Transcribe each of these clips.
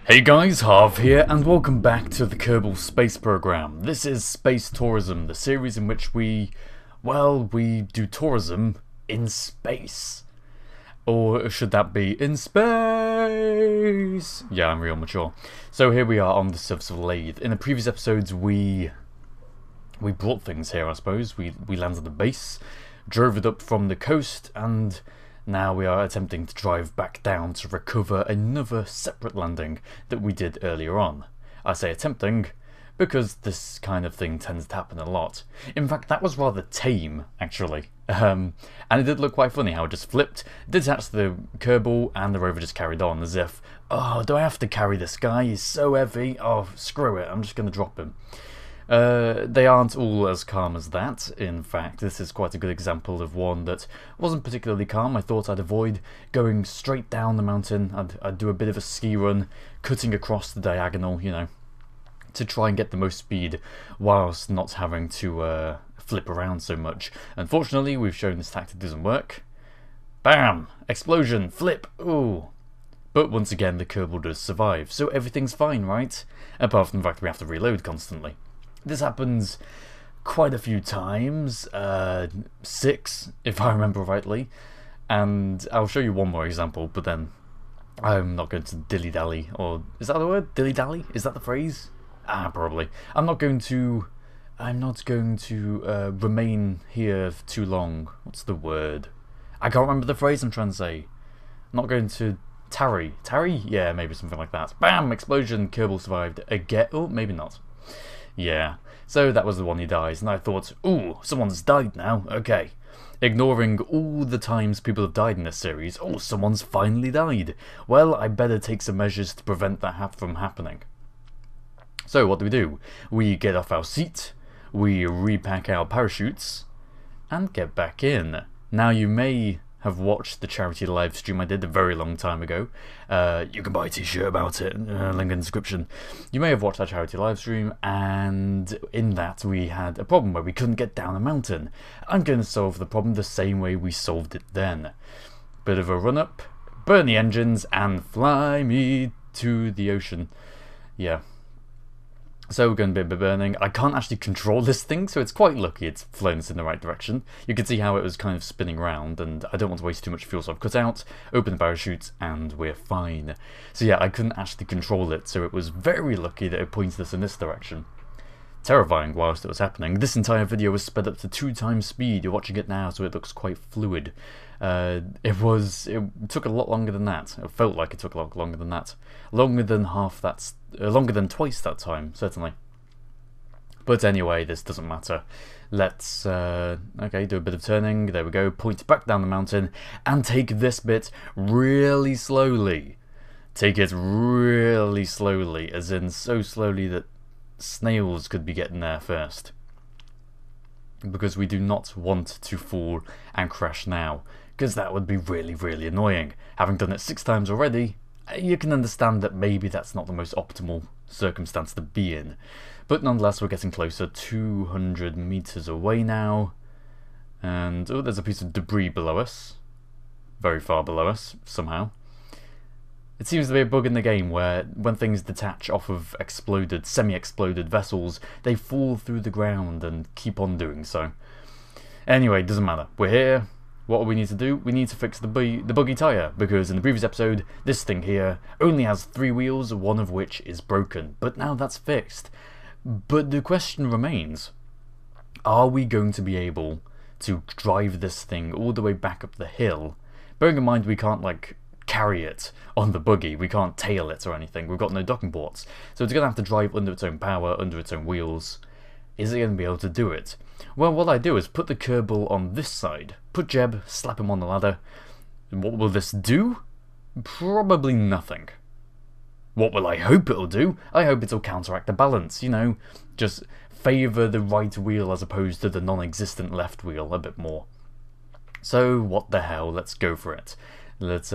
Hey guys, Harv here, and welcome back to the Kerbal space program. This is Space Tourism, the series in which we do tourism in space. Or should that be in space? Yeah, I'm real mature. So here we are on the surface of Laythe. In the previous episodes, we brought things here, I suppose. We landed the base, drove it up from the coast, and now we are attempting to drive back down to recover another separate landing that we did earlier on. I say attempting because this kind of thing tends to happen a lot. In fact, that was rather tame, actually. And it did look quite funny how it just flipped, detached the Kerbal, and the rover just carried on as if, oh, do I have to carry this guy? He's so heavy. Oh, screw it, I'm just going to drop him. They aren't all as calm as that. In fact, this is quite a good example of one that wasn't particularly calm. I thought I'd avoid going straight down the mountain. I'd do a bit of a ski run, cutting across the diagonal, you know, to try and get the most speed whilst not having to flip around so much. Unfortunately, we've shown this tactic doesn't work. Bam! Explosion! Flip! Ooh! But once again, the Kerbal does survive, so everything's fine, right? Apart from the fact that we have to reload constantly. This happens quite a few times, 6 if I remember rightly, and I'll show you one more example, but then I'm not going to dilly-dally, or is that the word? Dilly-dally? Is that the phrase? Probably. I'm not going to remain here for too long. What's the word? I can't remember the phrase I'm trying to say. I'm not going to tarry. Tarry? Yeah, maybe something like that. Bam! Explosion, Kerbal survived again. Oh, maybe not. Yeah, so that was the one he dies, and I thought, ooh, someone's died now, okay. Ignoring all the times people have died in this series, oh, someone's finally died. Well, I better take some measures to prevent that from happening. So what do? We get off our seat, we repack our parachutes, and get back in. Now you may have watched the charity live stream I did a very long time ago. You can buy a t-shirt about it, link in the description. You may have watched that charity live stream, and in that we had a problem where we couldn't get down a mountain. I'm going to solve the problem the same way we solved it then. Bit of a run up, burn the engines, and fly me to the ocean. Yeah. So we're going to be burning. I can't actually control this thing, so it's quite lucky it's flown us in the right direction. You can see how it was kind of spinning around, and I don't want to waste too much fuel, so I've cut out, opened the parachutes, and we're fine. So yeah, I couldn't actually control it, so it was very lucky that it pointed us in this direction. Terrifying whilst it was happening. This entire video was sped up to 2 times speed. You're watching it now, so it looks quite fluid. It took a lot longer than that. It felt like it took a lot longer than that. Longer than twice that time, certainly. But anyway, this doesn't matter. Let's okay, do a bit of turning. There we go. Point back down the mountain and take this bit really slowly. Take it really slowly, as in so slowly that snails could be getting there first, because we do not want to fall and crash now, because that would be really, really annoying. Having done it 6 times already, you can understand that maybe that's not the most optimal circumstance to be in, but nonetheless we're getting closer. 200 meters away now, and oh, there's a piece of debris below us, very far below us somehow. It seems to be a bug in the game where when things detach off of semi-exploded vessels, they fall through the ground and keep on doing so. Anyway, it doesn't matter. We're here. What do we need to do? We need to fix the buggy tyre, because in the previous episode, this thing here only has 3 wheels, one of which is broken. But now that's fixed. But the question remains, are we going to be able to drive this thing all the way back up the hill? Bearing in mind we can't, like, carry it on the buggy, we can't tail it or anything, we've got no docking ports, so it's going to have to drive under its own power, under its own wheels. Is it going to be able to do it? Well, what I do is put the Kerbal on this side, put Jeb, slap him on the ladder. What will this do? Probably nothing. What will I hope it'll do? I hope it'll counteract the balance, you know, just favour the right wheel as opposed to the non-existent left wheel a bit more. So what the hell, let's go for it. Let's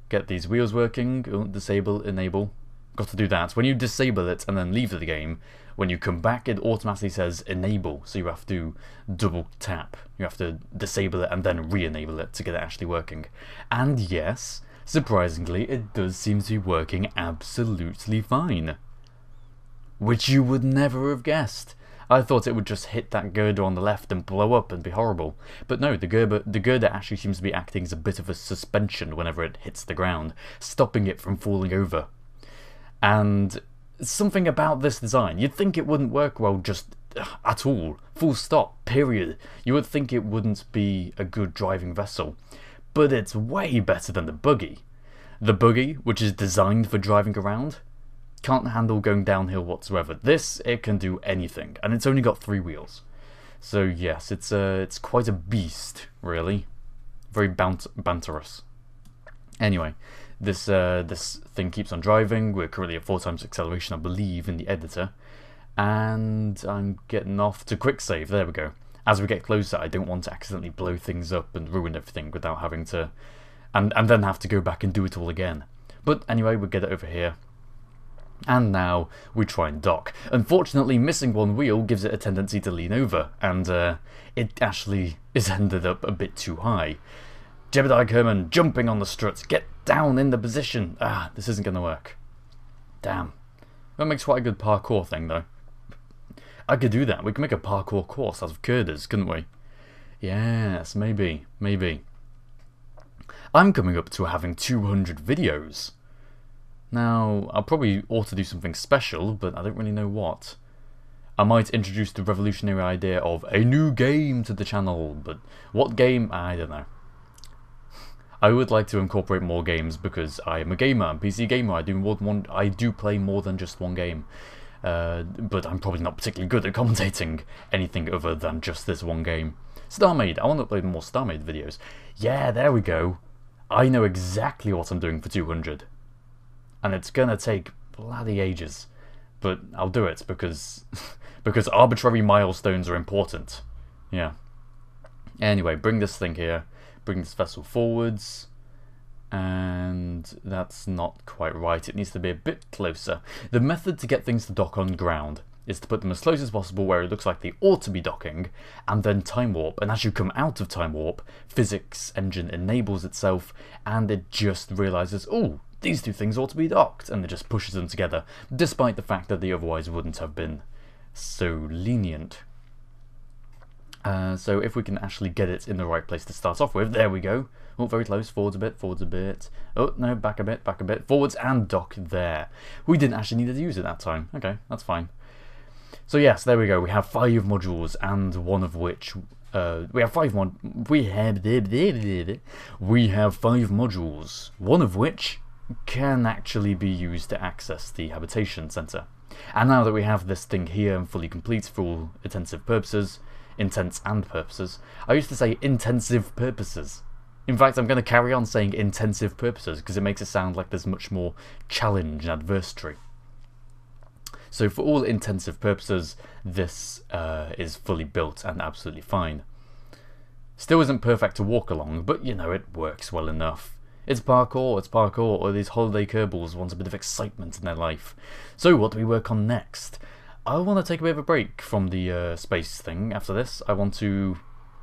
get these wheels working. Disable, enable. Got to do that. When you disable it and then leave the game, when you come back it automatically says enable, so you have to double tap. You have to disable it and then re-enable it to get it actually working. And yes, Surprisingly, it does seem to be working absolutely fine. Which you would never have guessed. I thought it would just hit that girder on the left and blow up and be horrible. But no, the girder actually seems to be acting as a bit of a suspension whenever it hits the ground, stopping it from falling over. And something about this design, you'd think it wouldn't work well just at all. Full stop, period. You would think it wouldn't be a good driving vessel. But it's way better than the buggy. The buggy, which is designed for driving around, can't handle going downhill whatsoever. This, it can do anything, and it's only got 3 wheels. So yes, it's quite a beast, really. Very banterous. Anyway, this thing keeps on driving. We're currently at 4 times acceleration, I believe, in the editor. And I'm getting off to quick save. There we go. As we get closer, I don't want to accidentally blow things up and ruin everything without having to... And then have to go back and do it all again. But anyway, we'll get it over here. And now we try and dock. Unfortunately, missing 1 wheel gives it a tendency to lean over, and it actually is ended up a bit too high. Jebediah Kerman jumping on the struts. Get down in the position. This isn't going to work. Damn. That makes quite a good parkour thing, though. I could do that. We could make a parkour course out of girders, couldn't we? Yes, maybe. Maybe. I'm coming up to having 200 videos. Now, I'll probably ought to do something special, but I don't really know what. I might introduce the revolutionary idea of a new game to the channel, but what game? I don't know. I would like to incorporate more games because I am a gamer, I'm a PC gamer. I do play more than just 1 game, but I'm probably not particularly good at commentating anything other than just this 1 game. StarMade. I want to upload more StarMade videos. Yeah, there we go. I know exactly what I'm doing for 200. And it's gonna take bloody ages, but I'll do it because because arbitrary milestones are important. Yeah. Anyway, bring this thing here, bring this vessel forwards, and that's not quite right. It needs to be a bit closer. The method to get things to dock on ground is to put them as close as possible where it looks like they ought to be docking, and then time warp. And as you come out of time warp, physics engine enables itself, and it just realizes, oh, these 2 things ought to be docked, and it just pushes them together, despite the fact that they otherwise wouldn't have been so lenient. So if we can actually get it in the right place to start off with, there we go. Oh, very close, forwards a bit, forwards a bit. Oh, no, back a bit, forwards and dock there. We didn't actually need to use it that time. Okay, that's fine. So yes, there we go. We have 5 modules, and one of which... we have 5 modules, one of which can actually be used to access the habitation center. And now that we have this thing here and fully complete for all intents and purposes, I used to say intensive purposes. In fact, I'm going to carry on saying intensive purposes because it makes it sound like there's much more challenge and adversity. So for all intensive purposes, this is fully built and absolutely fine. Still isn't perfect to walk along, but you know, it works well enough. It's parkour, or these holiday Kerbals want a bit of excitement in their life. So what do we work on next? I want to take a bit of a break from the space thing after this. I want to,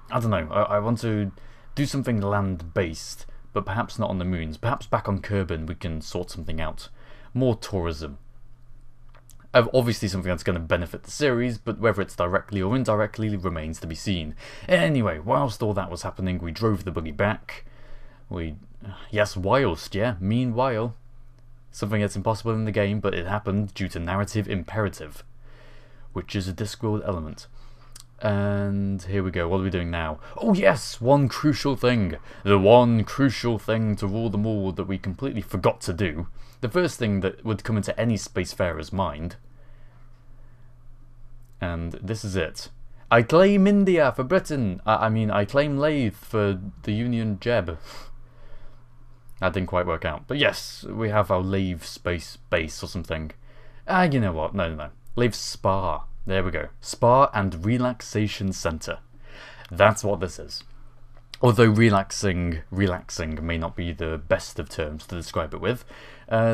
I don't know, I want to do something land-based, but perhaps not on the moons. Perhaps back on Kerbal we can sort something out. More tourism. Obviously something that's going to benefit the series, but whether it's directly or indirectly remains to be seen. Anyway, whilst all that was happening, we drove the buggy back. Meanwhile. Something that's impossible in the game, but it happened due to narrative imperative, which is a Discworld element. And here we go, what are we doing now? Oh yes, one crucial thing. The one crucial thing to rule them all that we completely forgot to do. The first thing that would come into any spacefarer's mind. And this is it. I claim India for Britain. I claim Laythe for the Union Jeb. That didn't quite work out. But yes, we have our Laythe space base or something. You know what? No. Laythe Spa. There we go. Spa and Relaxation Center. That's what this is. Although relaxing may not be the best of terms to describe it with,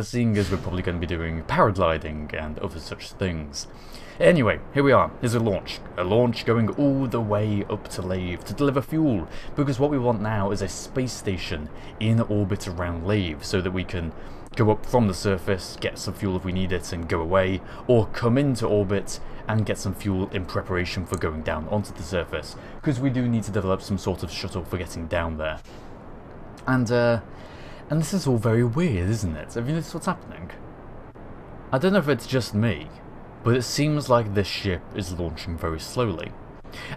seeing as we're probably going to be doing paragliding and other such things. Anyway, here we are. Here's a launch going all the way up to Laythe to deliver fuel, because what we want now is a space station in orbit around Laythe, so that we can go up from the surface, get some fuel if we need it and go away, or come into orbit and get some fuel in preparation for going down onto the surface, because we do need to develop some sort of shuttle for getting down there. And this is all very weird, isn't it? Have you noticed what's happening? I don't know if it's just me, but it seems like this ship is launching very slowly.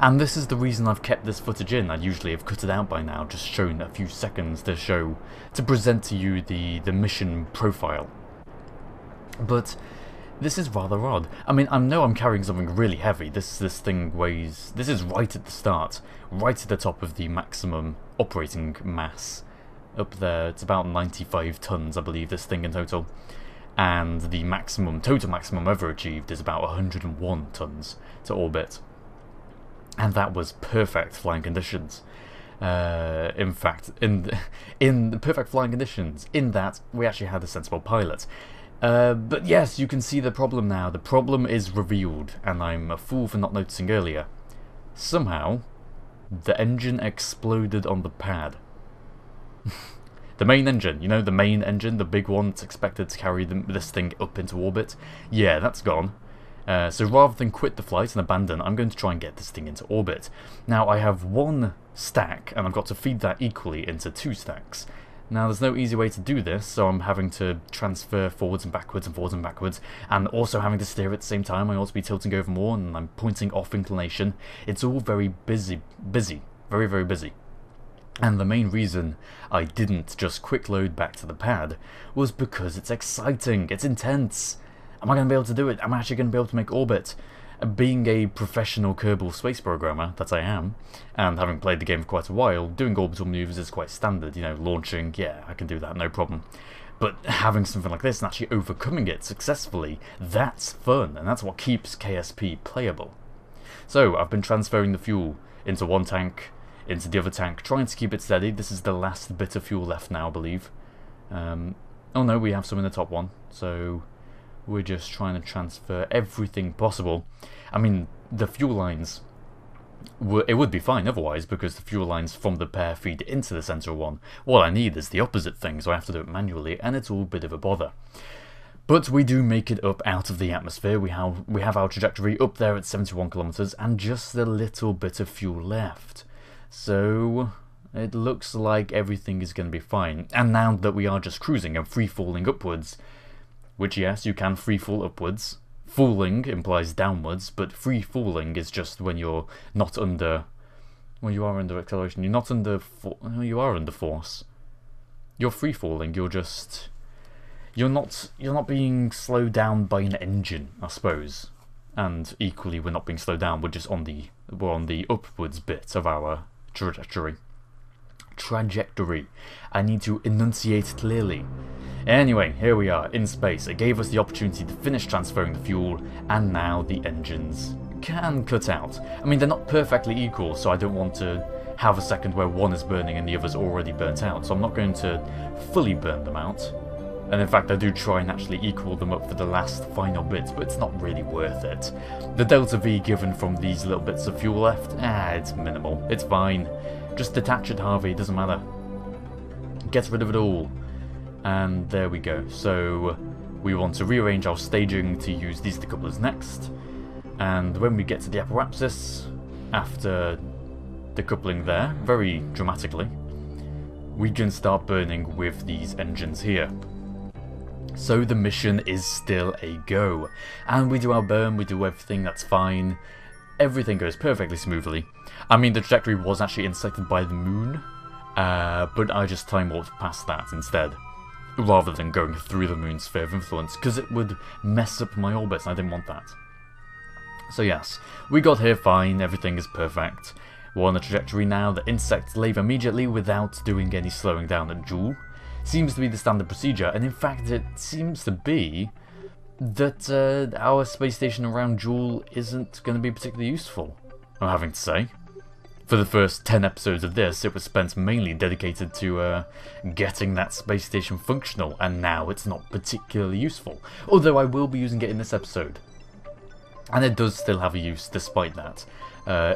And this is the reason I've kept this footage in. I'd usually have cut it out by now, just shown a few seconds to present to you the mission profile. But this is rather odd. I mean, I know I'm carrying something really heavy. This thing weighs... This is right at the start, right at the top of the maximum operating mass. Up there, it's about 95 tons, I believe, this thing in total. And the total maximum ever achieved is about 101 tons to orbit. And that was perfect flying conditions. In fact, in the perfect flying conditions, in that we actually had a sensible pilot. But yes, you can see the problem now. The problem is revealed, and I'm a fool for not noticing earlier. Somehow, the engine exploded on the pad. The main engine, you know, the main engine, the big one that's expected to carry this thing up into orbit. Yeah, that's gone. So rather than quit the flight and abandon, I'm going to try and get this thing into orbit. Now, I have one stack, and I've got to feed that equally into 2 stacks. Now, there's no easy way to do this, so I'm having to transfer forwards and backwards and forwards and backwards, and also having to steer at the same time. I ought to be tilting over more, and I'm pointing off inclination. It's all very busy, very, very busy. And the main reason I didn't just quick load back to the pad was because it's exciting, it's intense. Am I going to be able to do it? Am I actually going to be able to make orbit? Being a professional Kerbal space programmer, that I am, and having played the game for quite a while, doing orbital maneuvers is quite standard. You know, launching, yeah, I can do that, no problem. But having something like this and actually overcoming it successfully, that's fun, and that's what keeps KSP playable. So, I've been transferring the fuel into one tank, into the other tank, trying to keep it steady. This is the last bit of fuel left now, I believe. Oh no, we have some in the top one, so we're just trying to transfer everything possible. I mean, the fuel lines, it would be fine otherwise, because the fuel lines from the pair feed into the central one. What I need is the opposite thing, so I have to do it manually, and it's all a bit of a bother. But we do make it up out of the atmosphere. We have our trajectory up there at 71 kilometers, and just a little bit of fuel left. So it looks like everything is going to be fine. And now that we are just cruising and free-falling upwards, which, yes, you can free-fall upwards. Falling implies downwards, but free-falling is just when you're not under... Well, you are under acceleration. You're not under... you are under force. You're free-falling. You're just... You're not being slowed down by an engine, I suppose. And equally, we're not being slowed down. We're just on the upwards bit of our trajectory. I need to enunciate clearly. Anyway, here we are, in space. It gave us the opportunity to finish transferring the fuel, and now the engines can cut out. I mean, they're not perfectly equal, so I don't want to have a second where one is burning and the other's already burnt out, so I'm not going to fully burn them out. And in fact, I do try and actually equal them up for the last final bits, but it's not really worth it. The delta V given from these little bits of fuel left, it's minimal. It's fine. Just detach it, Harvey, doesn't matter. Get rid of it all. And there we go. So we want to rearrange our staging to use these decouplers next. And when we get to the apoapsis, after decoupling there, very dramatically, we can start burning with these engines here. So the mission is still a go. And we do our burn, we do everything, that's fine. Everything goes perfectly smoothly. I mean, the trajectory was actually intersected by the moon, but I just time warped past that instead, rather than going through the moon's sphere of influence, because it would mess up my orbits, and I didn't want that. So yes, we got here fine, everything is perfect. We're on a trajectory now that intersects Laythe immediately without doing any slowing down at Jool. Seems to be the standard procedure, and in fact it seems to be that our space station around Jool isn't going to be particularly useful, I'm having to say. For the first 10 episodes of this, it was spent mainly dedicated to getting that space station functional, and now it's not particularly useful. Although I will be using it in this episode. And it does still have a use despite that.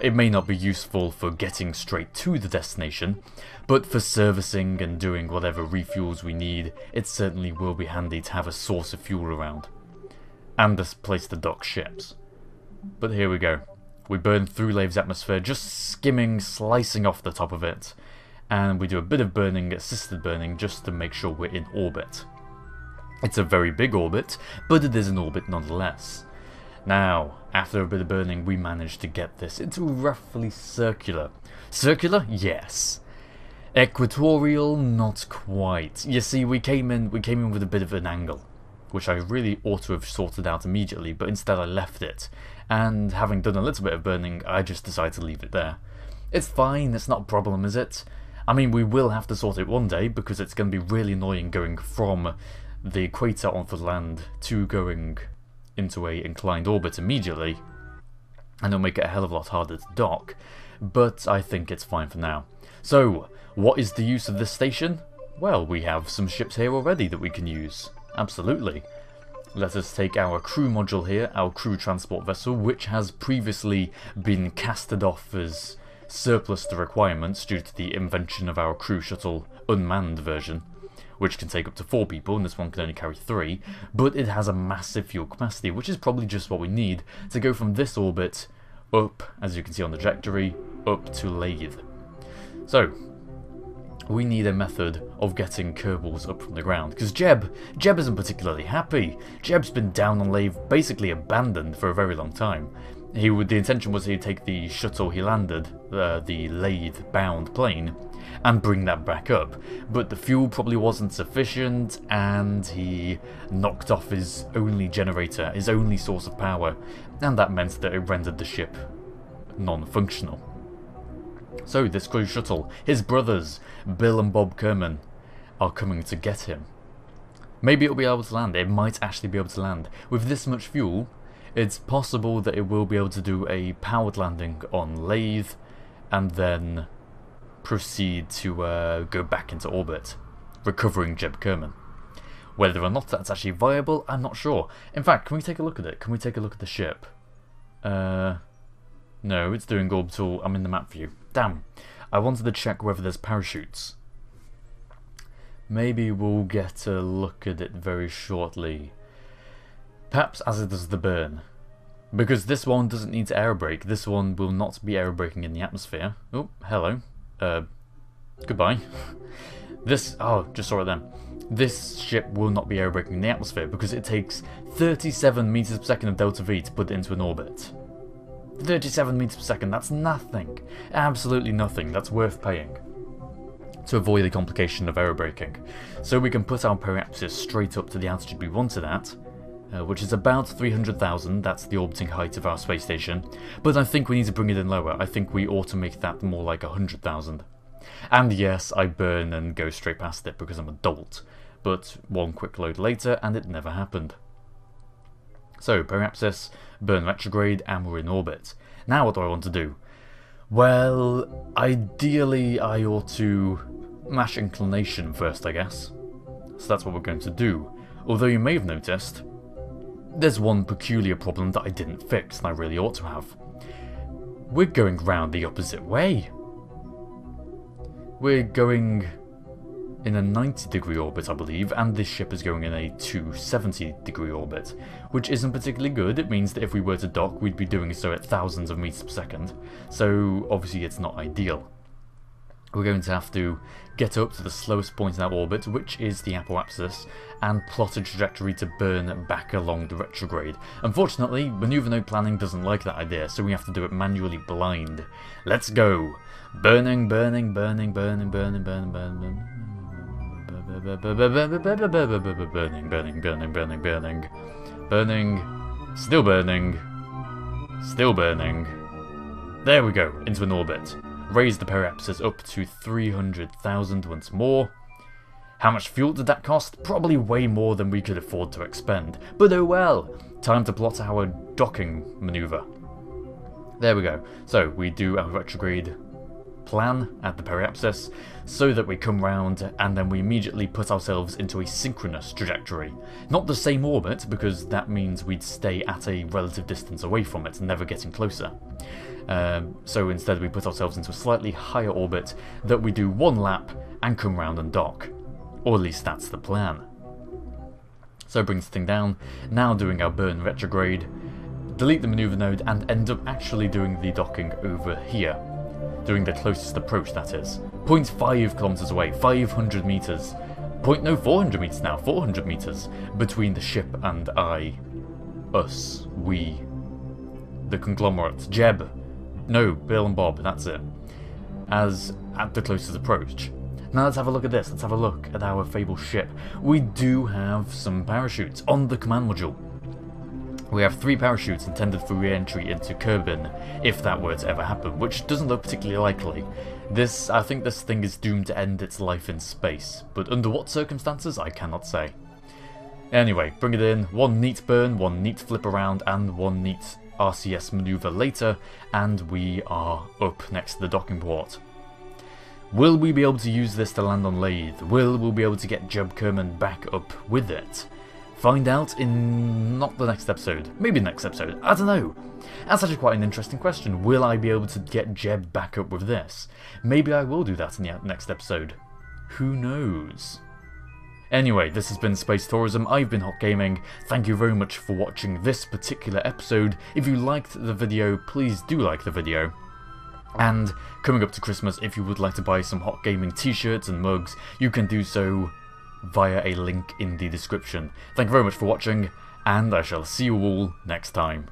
It may not be useful for getting straight to the destination, but for servicing and doing whatever refuels we need, it certainly will be handy to have a source of fuel around. And a place to dock ships. But here we go. We burn through Laythe's atmosphere, just skimming, slicing off the top of it. And we do a bit of burning, assisted burning, just to make sure we're in orbit. It's a very big orbit, but it is an orbit nonetheless. Now, after a bit of burning, we managed to get this into roughly circular. Circular? Yes. Equatorial? Not quite. You see, we came in with a bit of an angle, which I really ought to have sorted out immediately, but instead I left it. And having done a little bit of burning, I just decided to leave it there. It's fine, it's not a problem, is it? I mean, we will have to sort it one day, because it's going to be really annoying going from the equator onto land to going into a inclined orbit immediately, and it'll make it a hell of a lot harder to dock, but I think it's fine for now. So, what is the use of this station? Well, we have some ships here already that we can use. Absolutely. Let us take our crew module here, our crew transport vessel, which has previously been casted off as surplus to requirements due to the invention of our crew shuttle unmanned version, which can take up to 4 people, and this one can only carry 3, but it has a massive fuel capacity, which is probably just what we need to go from this orbit up, as you can see on the trajectory, up to Laythe. So, we need a method of getting Kerbals up from the ground, because Jeb isn't particularly happy. Jeb's been down on Laythe, basically abandoned for a very long time. The intention was he'd take the shuttle he landed, the Laythe-bound plane, and bring that back up, but the fuel probably wasn't sufficient, and he knocked off his only generator, his only source of power, and that meant that it rendered the ship non-functional. So this crew shuttle, his brothers, Bill and Bob Kerman, are coming to get him. Maybe it'll be able to land, it might actually be able to land. With this much fuel, it's possible that it will be able to do a powered landing on Laythe, and then proceed to go back into orbit, recovering Jeb Kerman. Whether or not that's actually viable, I'm not sure. In fact, can we take a look at it? Can we take a look at the ship? No, it's doing orbital. I'm in the map view. Damn. I wanted to check whether there's parachutes. Maybe we'll get a look at it very shortly. Perhaps as it does the burn. Because this one doesn't need to aerobrake. This one will not be aerobraking in the atmosphere. Oh, hello. Goodbye. Just saw it then. This ship will not be aerobraking in the atmosphere because it takes 37 meters per second of delta V to put it into an orbit. 37 meters per second, that's nothing. Absolutely nothing. That's worth paying to avoid the complication of aerobraking. So we can put our periapsis straight up to the altitude we want it at, which is about 300,000, that's the orbiting height of our space station, but I think we need to bring it in lower. I think we ought to make that more like 100,000. And yes, I burn and go straight past it because I'm a dolt, but one quick load later and it never happened. So, periapsis, burn retrograde, and we're in orbit. Now what do I want to do? Well, ideally I ought to mash inclination first, I guess. So that's what we're going to do. Although you may have noticed, there's one peculiar problem that I didn't fix, and I really ought to have. We're going round the opposite way. We're going in a 90-degree orbit, I believe, and this ship is going in a 270-degree orbit, which isn't particularly good. It means that if we were to dock, we'd be doing so at thousands of meters per second, so obviously it's not ideal. We're going to have to get up to the slowest point in our orbit, which is the apoapsis, and plot a trajectory to burn back along the retrograde. Unfortunately, maneuver node planning doesn't like that idea, so we have to do it manually blind. Let's go! Burning, burning, burning, burning, burning, burning, burning, burning, burning, burning, burning, burning, burning, still burning, still burning. There we go, into an orbit. Raise the periapsis up to 300,000 once more. How much fuel did that cost? Probably way more than we could afford to expend. But oh well! Time to plot our docking maneuver. There we go. So we do our retrograde plan at the periapsis so that we come round and then we immediately put ourselves into a synchronous trajectory. Not the same orbit, because that means we'd stay at a relative distance away from it, never getting closer. So instead we put ourselves into a slightly higher orbit that we do one lap and come round and dock. Or at least that's the plan. So brings the thing down, now doing our burn retrograde, delete the maneuver node and end up actually doing the docking over here. Doing the closest approach, that is. 0.5 kilometers away, 500 meters. 400 meters now, 400 meters between the ship and us, we, the conglomerate, Jeb, no, Bill and Bob, that's it, as at the closest approach. Now let's have a look at this, let's have a look at our fabled ship. We do have some parachutes on the command module. We have 3 parachutes intended for re-entry into Kerbal, if that were to ever happen, which doesn't look particularly likely. I think this thing is doomed to end its life in space, but under what circumstances I cannot say. Anyway, bring it in, 1 neat burn, 1 neat flip around, and 1 neat RCS manoeuvre later, and we are up next to the docking port. Will we be able to use this to land on Laythe? Will we be able to get Jeb Kerman back up with it? Find out in not the next episode, maybe the next episode, I don't know. That's actually quite an interesting question. Will I be able to get Jeb back up with this? Maybe I will do that in the next episode. Who knows? Anyway, this has been Space Tourism, I've been HOCgaming, thank you very much for watching this particular episode. If you liked the video, please do like the video. And coming up to Christmas, if you would like to buy some HOCgaming t-shirts and mugs, you can do so via a link in the description. Thank you very much for watching, and I shall see you all next time.